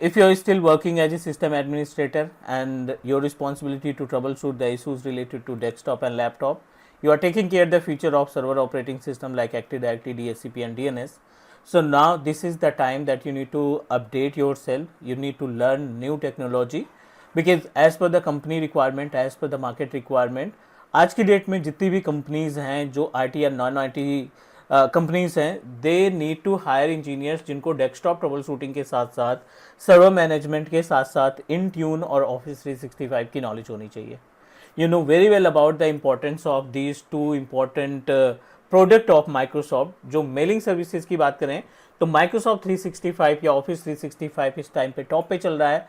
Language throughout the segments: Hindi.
If you are still working as a system administrator and your responsibility to troubleshoot the issues related to desktop and laptop, you are taking care of the future of server operating system like Active Directory, DHCP and DNS. So now this is the time that you need to update yourself, you need to learn new technology, because as per the company requirement, as per the market requirement, आज की डेट में जितनी भी कंपनीज हैं जो आईटी या नॉन आईटी कंपनीज हैं, they need to hire engineers जिनको डेस्कटॉप ट्रबल शूटिंग के साथ साथ सर्वर मैनेजमेंट के साथ साथ इन ट्यून और ऑफिस 365 की नॉलेज होनी चाहिए. You know very well about the importance of these two important product of Microsoft. जो मेलिंग सर्विसेज की बात करें तो माइक्रोसॉफ्ट 365 या ऑफिस 365 इस टाइम पे टॉप पे चल रहा है.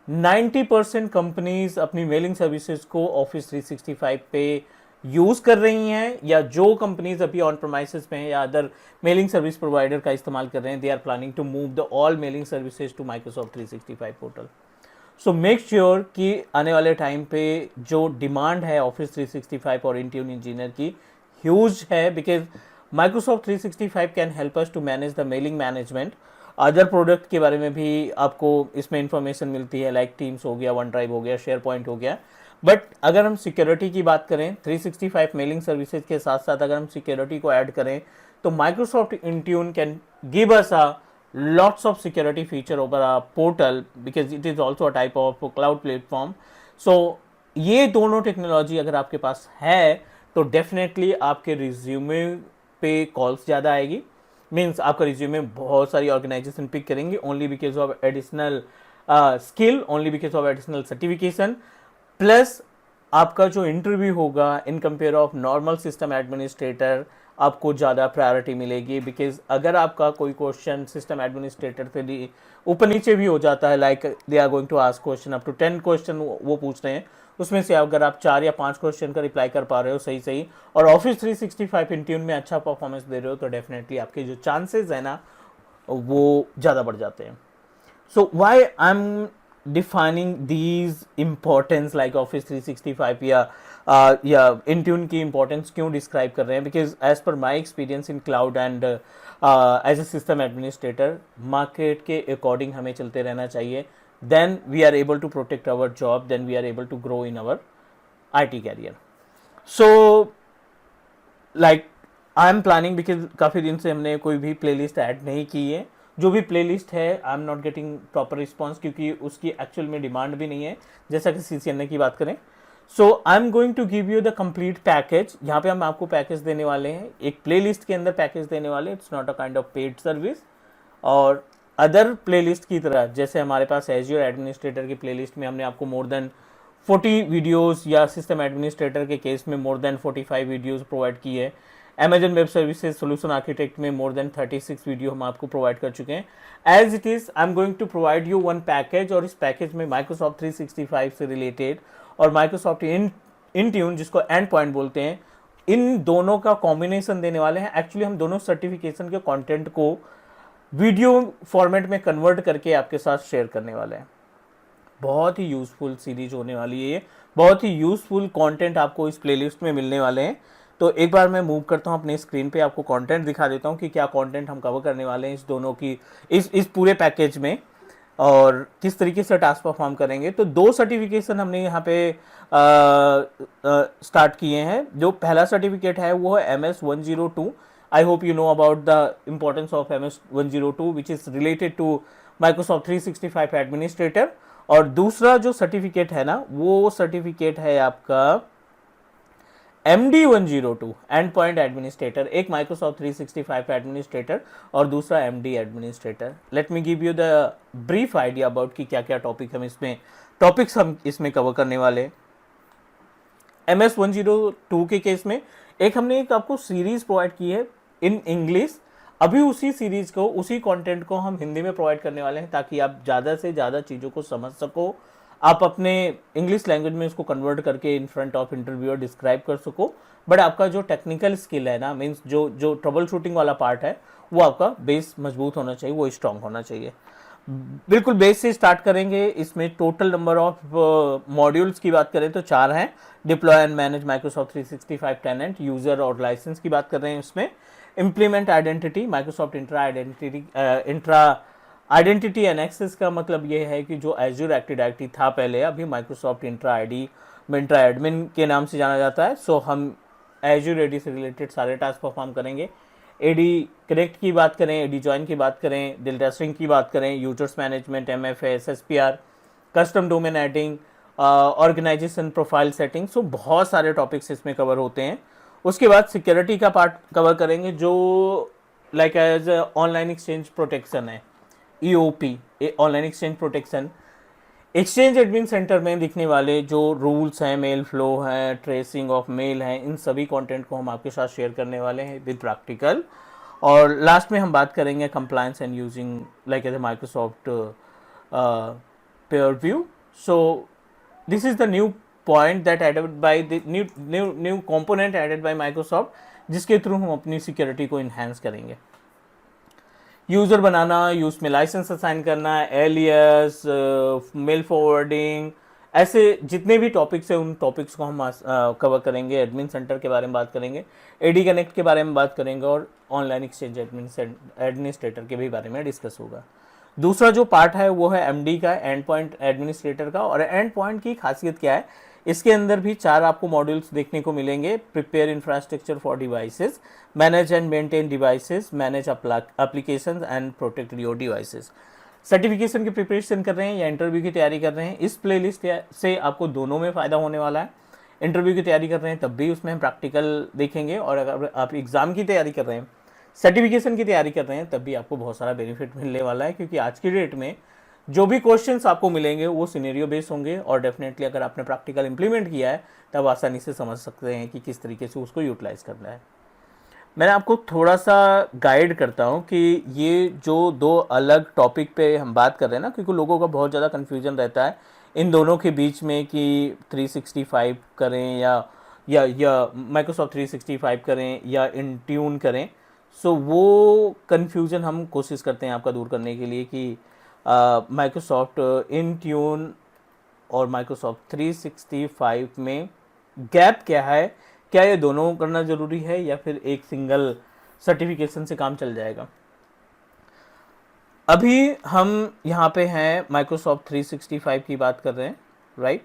90% कंपनीज अपनी मेलिंग सर्विसेज को ऑफिस 365 पे यूज कर रही हैं, या जो कंपनीज अभी ऑन प्रोमाइसेस पे हैं या अदर मेलिंग सर्विस प्रोवाइडर का इस्तेमाल कर रहे हैं, they are planning to move the all mailing services to Microsoft 365 portal. So make sure कि आने वाले टाइम पे जो डिमांड है ऑफिस 365 और इंट्यून इंजीनियर की ह्यूज है, because Microsoft 365 can help us to manage the mailing management. Other product के बारे में भी आपको इसमें इंफॉर्मेशन मिलती है, लाइक टीम्स हो गया, वन ड्राइव हो गया, शेयर पॉइंट हो गया. बट अगर हम सिक्योरिटी की बात करें 365 मेलिंग सर्विसेज के साथ साथ अगर हम सिक्योरिटी को ऐड करें तो Microsoft Intune can give us a lots of security feature over a portal because it is also a type of cloud platform. So ये दोनों टेक्नोलॉजी अगर आपके पास है तो डेफिनेटली आपके रिज्यूमे पे कॉल्स ज़्यादा आएगी. मीन्स आपका रिज्यूमे बहुत सारी ऑर्गेनाइजेशन पिक करेंगे only because of additional skill, only because of additional certification. Plus आपका जो इंटरव्यू होगा in compare of normal system administrator आपको ज़्यादा प्रायोरिटी मिलेगी. बिकॉज अगर आपका कोई क्वेश्चन सिस्टम एडमिनिस्ट्रेटर से ऊपर नीचे भी हो जाता है, like they are going to ask question up to 10 question वो पूछ रहे हैं, उसमें से अगर आप 4 या 5 क्वेश्चन का रिप्लाई कर पा रहे हो सही सही और ऑफिस 365 इंट्यून में अच्छा परफॉर्मेंस दे रहे हो तो डेफिनेटली आपके जो चांसेस है ना वो ज़्यादा बढ़ जाते हैं. So why I am defining these importance like office 365 या इंट्यून की इंपॉर्टेंस क्यों डिस्क्राइब कर रहे हैं, because as per my experience in cloud and as a system administrator market के अकॉर्डिंग हमें चलते रहना चाहिए. Then we are able to protect our job, then we are able to grow in our IT career. So like I am planning, because काफ़ी दिन से हमने कोई भी प्लेलिस्ट ऐड नहीं की है. जो भी प्लेलिस्ट है I am not getting proper response क्योंकि उसकी एक्चुअल में डिमांड भी नहीं है, जैसा कि CCNA की बात करें. So I am going to give you the complete package. यहाँ पे हम आपको पैकेज देने वाले हैं, एक प्लेलिस्ट के अंदर पैकेज देने वाले. It's not a kind of paid service. और अदर प्लेलिस्ट की तरह जैसे हमारे पास एज्योर एडमिनिस्ट्रेटर की प्लेलिस्ट में हमने आपको मोर देन 40 वीडियोस या सिस्टम एडमिनिस्ट्रेटर के केस में मोर देन 45 वीडियोस प्रोवाइड की है. Amazon web services solution architect में मोर देन 36 वीडियो हम आपको प्रोवाइड कर चुके हैं. As it is I am going to provide you one package, और इस पैकेज में माइक्रोसॉफ्ट 365 से रिलेटेड और माइक्रोसॉफ्ट इंट्यून जिसको एंड पॉइंट बोलते हैं, इन दोनों का कॉम्बिनेशन देने वाले हैं. एक्चुअली हम दोनों सर्टिफिकेशन के कंटेंट को वीडियो फॉर्मेट में कन्वर्ट करके आपके साथ शेयर करने वाले हैं. बहुत ही यूजफुल सीरीज होने वाली है ये, बहुत ही यूजफुल कंटेंट आपको इस प्लेलिस्ट में मिलने वाले हैं. तो एक बार मैं मूव करता हूँ अपने स्क्रीन पे, आपको कंटेंट दिखा देता हूँ कि क्या कंटेंट हम कवर करने वाले हैं इस दोनों की इस पूरे पैकेज में और किस तरीके से टास्क परफॉर्म करेंगे. तो 2 सर्टिफिकेशन हमने यहाँ पे स्टार्ट किए हैं. जो पहला सर्टिफिकेट है वो है MS-102. I hope you know about the importance of MS-102 which is related to Microsoft 365 administrator. और दूसरा जो सर्टिफिकेट है ना वो सर्टिफिकेट है आपका MD-102 एंड पॉइंट एडमिनिस्ट्रेटर. एक माइक्रोसॉफ्ट 365 एडमिनिस्ट्रेटर और दूसरा MD administrator. Let me give you the brief idea about कि क्या क्या टॉपिक्स हम इसमें कवर करने वाले. MS-102 के केस में हमने एक आपको सीरीज प्रोवाइड की है इन इंग्लिश. अभी उसी सीरीज को, उसी कंटेंट को हम हिंदी में प्रोवाइड करने वाले हैं ताकि आप ज़्यादा से ज़्यादा चीज़ों को समझ सको, आप अपने इंग्लिश लैंग्वेज में इसको कन्वर्ट करके in front of interviewer describe कर सको. बट आपका जो टेक्निकल स्किल है ना, मीन्स जो ट्रबल शूटिंग वाला पार्ट है वो आपका बेस मजबूत होना चाहिए, वो स्ट्रांग होना चाहिए. बिल्कुल बेस से स्टार्ट करेंगे. इसमें टोटल नंबर ऑफ मॉड्यूल्स की बात करें तो 4 हैं. Deploy and manage Microsoft 365 tenant, user और लाइसेंस की बात कर रहे हैं. इसमें implement identity, Microsoft Intra identity and access का मतलब ये है कि जो एज्योर एक्टिव डायरेक्टरी था पहले, अभी Microsoft intra ID Myntra admin के नाम से जाना जाता है। सो हम एज्योर एडी से रिलेटेड सारे टास्क परफॉर्म करेंगे। एडी कनेक्ट की बात करें, एडी ज्वाइन की बात करें, डेल्टा स्ट्रिंग की बात करें, users management, MFA, SSPR, custom domain adding, organization profile setting, so बहुत सारे टॉपिक्स इसमें कवर होते हैं। उसके बाद सिक्योरिटी का पार्ट कवर करेंगे जो like as online exchange protection है, EOP, online exchange protection. Exchange admin centre में दिखने वाले जो रूल्स हैं, मेल फ्लो हैं, ट्रेसिंग ऑफ मेल हैं, इन सभी कंटेंट को हम आपके साथ शेयर करने वाले हैं विद प्रैक्टिकल। और लास्ट में हम बात करेंगे compliance and using like as Microsoft Purview. So this is the new point that added by the new component added by Microsoft, जिसके थ्रू हम अपनी सिक्योरिटी को इन्हांस करेंगे। यूज़र बनाना, यूज़ में लाइसेंस असाइन करना, एलियस, मेल फॉरवर्डिंग, ऐसे जितने भी टॉपिक्स हैं उन टॉपिक्स को हम कवर करेंगे। एडमिन सेंटर के बारे में बात करेंगे, एडी कनेक्ट के बारे में बात करेंगे और ऑनलाइन एक्सचेंज एडमिनिस्ट्रेटर के भी बारे में डिस्कस होगा। दूसरा जो पार्ट है वो है MD का, एंड पॉइंट एडमिनिस्ट्रेटर का। और एंड पॉइंट की खासियत क्या है, इसके अंदर भी 4 आपको मॉड्यूल्स देखने को मिलेंगे। Prepare infrastructure for devices, manage and maintain devices, manage applications and protect your devices. Certification की प्रिपरेशन कर रहे हैं या इंटरव्यू की तैयारी कर रहे हैं, इस प्लेलिस्ट से आपको दोनों में फ़ायदा होने वाला है। इंटरव्यू की तैयारी कर रहे हैं तब भी उसमें हम प्रैक्टिकल देखेंगे, और अगर आप एग्ज़ाम की तैयारी कर रहे हैं, सर्टिफिकेशन की तैयारी कर रहे हैं, तब भी आपको बहुत सारा बेनिफिट मिलने वाला है। क्योंकि आज की डेट में जो भी क्वेश्चंस आपको मिलेंगे वो सिनेरियो बेस्ड होंगे, और डेफिनेटली अगर आपने प्रैक्टिकल इंप्लीमेंट किया है तब आसानी से समझ सकते हैं कि किस तरीके से उसको यूटिलाइज करना है। मैं आपको थोड़ा सा गाइड करता हूँ कि ये जो 2 अलग टॉपिक पे हम बात कर रहे हैं ना, क्योंकि लोगों का बहुत ज़्यादा कन्फ्यूजन रहता है इन दोनों के बीच में कि 365 करें या माइक्रोसॉफ्ट 365 करें या इंट्यून करें। सो वो कन्फ्यूज़न हम कोशिश करते हैं आपका दूर करने के लिए कि माइक्रोसॉफ्ट इंट्यून और माइक्रोसॉफ्ट 365 में गैप क्या है, क्या ये दोनों करना ज़रूरी है या फिर एक सिंगल सर्टिफिकेशन से काम चल जाएगा। अभी हम यहाँ पे हैं माइक्रोसॉफ्ट 365 की बात कर रहे हैं, राइट,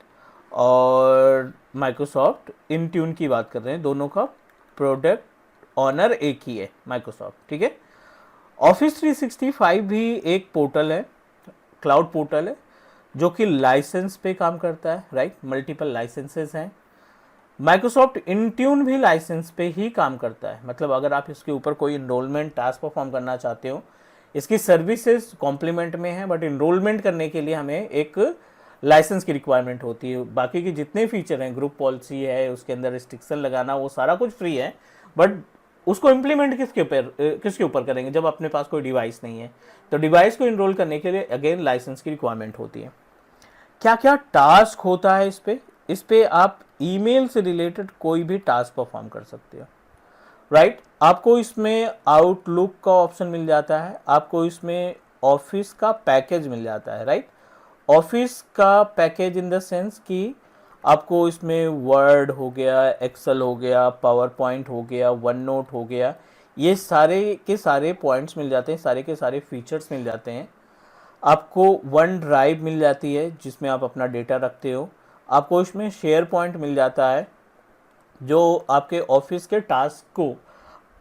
और माइक्रोसॉफ्ट इंट्यून की बात कर रहे हैं। दोनों का प्रोडक्ट ऑनर एक ही है, माइक्रोसॉफ्ट, ठीक है। ऑफिस 365 भी एक पोर्टल है, क्लाउड पोर्टल है, जो कि लाइसेंस पे काम करता है, राइट, मल्टीपल लाइसेंसेस हैं। माइक्रोसॉफ्ट इंट्यून भी लाइसेंस पे ही काम करता है, मतलब अगर आप इसके ऊपर कोई इनरोलमेंट टास्क परफॉर्म करना चाहते हो, इसकी सर्विसेज कॉम्प्लीमेंट में है, बट इनरोलमेंट करने के लिए हमें एक लाइसेंस की रिक्वायरमेंट होती है। बाकी के जितने फीचर हैं, ग्रुप पॉलिसी है, उसके अंदर रिस्ट्रिक्शन लगाना, वो सारा कुछ फ्री है, बट उसको इम्प्लीमेंट किसके ऊपर करेंगे जब अपने पास कोई डिवाइस नहीं है। तो डिवाइस को इनरोल करने के लिए अगेन लाइसेंस की रिक्वायरमेंट होती है। क्या क्या टास्क होता है इस पे आप ईमेल से रिलेटेड कोई भी टास्क परफॉर्म कर सकते हो, राइट। आपको इसमें आउटलुक का ऑप्शन मिल जाता है, आपको इसमें ऑफिस का पैकेज मिल जाता है, राइट। ऑफिस का पैकेज इन द सेंस कि आपको इसमें वर्ड हो गया, एक्सेल हो गया, पावर पॉइंट हो गया, वन नोट हो गया, ये सारे के सारे पॉइंट्स मिल जाते हैं, सारे के सारे फीचर्स मिल जाते हैं। आपको वन ड्राइव मिल जाती है जिसमें आप अपना डेटा रखते हो। आपको इसमें शेयर पॉइंट मिल जाता है जो आपके ऑफिस के टास्क को,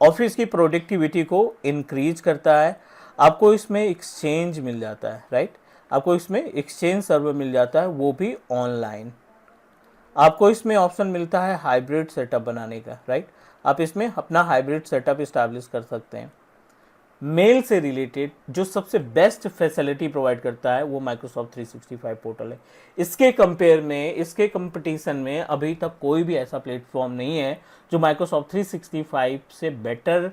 ऑफिस की प्रोडक्टिविटी को इंक्रीज करता है। आपको इसमें एक्सचेंज मिल जाता है, राइट, आपको इसमें एक्सचेंज सर्वर मिल जाता है, वो भी ऑनलाइन। आपको इसमें ऑप्शन मिलता है हाइब्रिड सेटअप बनाने का, राइट, आप इसमें अपना हाइब्रिड सेटअप इस्टेब्लिश कर सकते हैं। मेल से रिलेटेड जो सबसे बेस्ट फैसिलिटी प्रोवाइड करता है वो माइक्रोसॉफ्ट 365 पोर्टल है। इसके कंपेयर में, इसके कंपटीशन में अभी तक कोई भी ऐसा प्लेटफॉर्म नहीं है जो माइक्रोसॉफ्ट 365 से better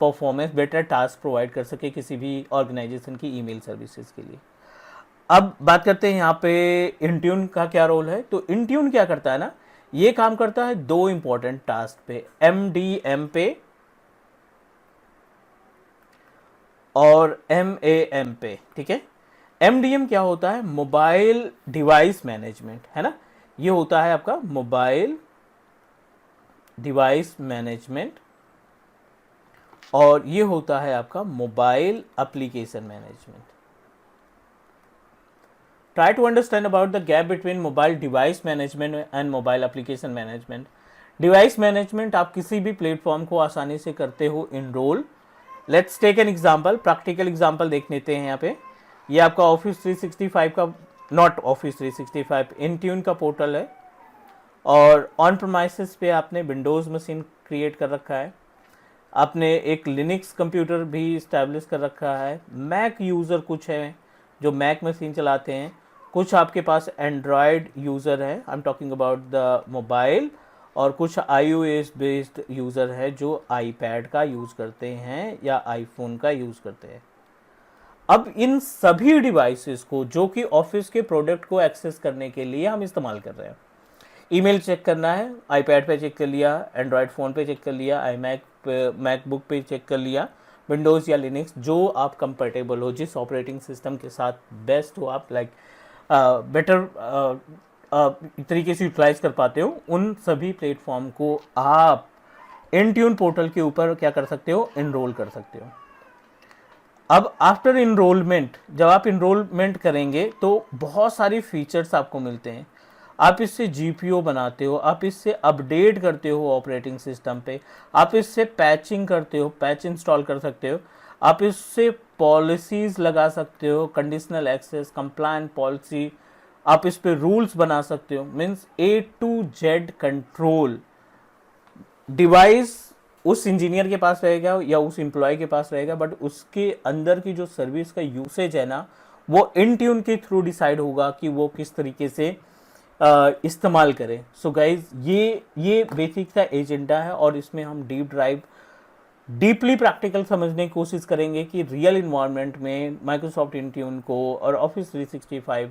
performance, better task provide कर सके किसी भी ऑर्गेनाइजेशन की ईमेल सर्विसेज के लिए। अब बात करते हैं यहाँ पे इंट्यून का क्या रोल है। तो इंट्यून क्या करता है ना, ये काम करता है 2 इंपॉर्टेंट टास्क पे, MDM पे और MAM पे, ठीक है। MDM क्या होता है, मोबाइल डिवाइस मैनेजमेंट, है ना, ये होता है आपका मोबाइल डिवाइस मैनेजमेंट, और ये होता है आपका mobile application management, try to understand about the gap between mobile device management and mobile application management. Device management आप किसी भी प्लेटफॉर्म को आसानी से करते हो enrol. Let's take an example, practical example देख लेते हैं यहाँ पे. ये आपका ऑफिस 365 का, नॉट ऑफिस 365, इंट्यून का पोर्टल है और ऑन प्रोमाइसेस पे आपने विंडोज़ मशीन क्रिएट कर रखा है, आपने एक लिनक्स कंप्यूटर भी इस्टेब्लिश कर रखा है, मैक यूज़र कुछ है जो मैक मशीन चलाते हैं, कुछ आपके पास एंड्रॉयड यूज़र है, I am talking about the mobile, और कुछ iOS बेस्ड यूज़र है जो आईपैड का यूज़ करते हैं या आईफोन का यूज़ करते हैं. अब इन सभी डिवाइसेस को जो कि ऑफिस के प्रोडक्ट को एक्सेस करने के लिए हम इस्तेमाल कर रहे हैं, ईमेल चेक करना है, आईपैड पे चेक कर लिया, एंड्रॉयड फ़ोन पे चेक कर लिया, मैकबुक पे चेक कर लिया, विंडोज़ या लिनक्स जो आप कंफर्टेबल हो, जिस ऑपरेटिंग सिस्टम के साथ बेस्ट हो, आप लाइक बेटर तरीके से यूटिलाइज कर पाते हो, उन सभी प्लेटफॉर्म को आप इंट्यून पोर्टल के ऊपर क्या कर सकते हो, इनरोल कर सकते हो. अब आफ्टर इनरोलमेंट, जब आप इनरोलमेंट करेंगे तो बहुत सारी फीचर्स आपको मिलते हैं. आप इससे जीपीओ बनाते हो, आप इससे अपडेट करते हो ऑपरेटिंग सिस्टम पे, आप इससे पैचिंग करते हो, पैच इंस्टॉल कर सकते हो, आप इससे पॉलिसीज़ लगा सकते हो, कंडीशनल एक्सेस, कंप्लायंट पॉलिसी, आप इस पे रूल्स बना सकते हो. Means A to Z control device उस इंजीनियर के पास रहेगा या उस एम्प्लॉय के पास रहेगा, बट उसके अंदर की जो सर्विस का यूसेज है ना, वो इंट्यून के थ्रू डिसाइड होगा कि वो किस तरीके से इस्तेमाल करें. सो गाइज, ये बेसिक सा एजेंडा है और इसमें हम डीपली प्रैक्टिकल समझने की कोशिश करेंगे कि रियल इन्वायरमेंट में माइक्रोसॉफ्ट इंट्यून को और ऑफिस 365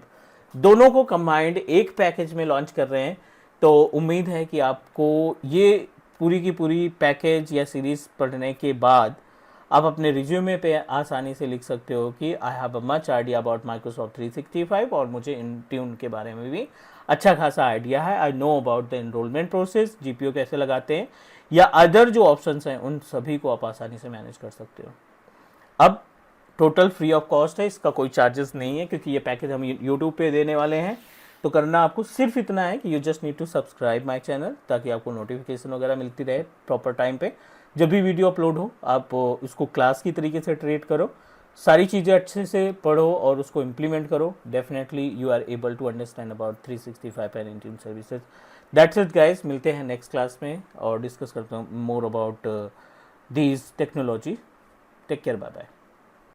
दोनों को कंबाइंड एक पैकेज में लॉन्च कर रहे हैं. तो उम्मीद है कि आपको ये पूरी की पूरी पैकेज या सीरीज़ पढ़ने के बाद आप अपने रिज्यूमे पे आसानी से लिख सकते हो कि I have a much idea about Microsoft 365 और मुझे इंट्यून के बारे में भी अच्छा खासा आइडिया है. I know about the enrolment process, GPO कैसे लगाते हैं, या अदर जो ऑप्शंस हैं उन सभी को आप आसानी से मैनेज कर सकते हो. अब टोटल फ्री ऑफ कॉस्ट है, इसका कोई चार्जेस नहीं है क्योंकि ये पैकेज हम यूट्यूब पे देने वाले हैं. तो करना आपको सिर्फ इतना है कि you just need to subscribe my channel, ताकि आपको नोटिफिकेशन वगैरह मिलती रहे प्रॉपर टाइम पे. जब भी वीडियो अपलोड हो आप उसको क्लास की तरीके से ट्रीट करो, सारी चीज़ें अच्छे से पढ़ो और उसको इम्प्लीमेंट करो. Definitely you are able to understand about 365 and Intune services. That's it guys, मिलते हैं नेक्स्ट क्लास में और डिस्कस करते हैं more about these technology. Take care, bye bye.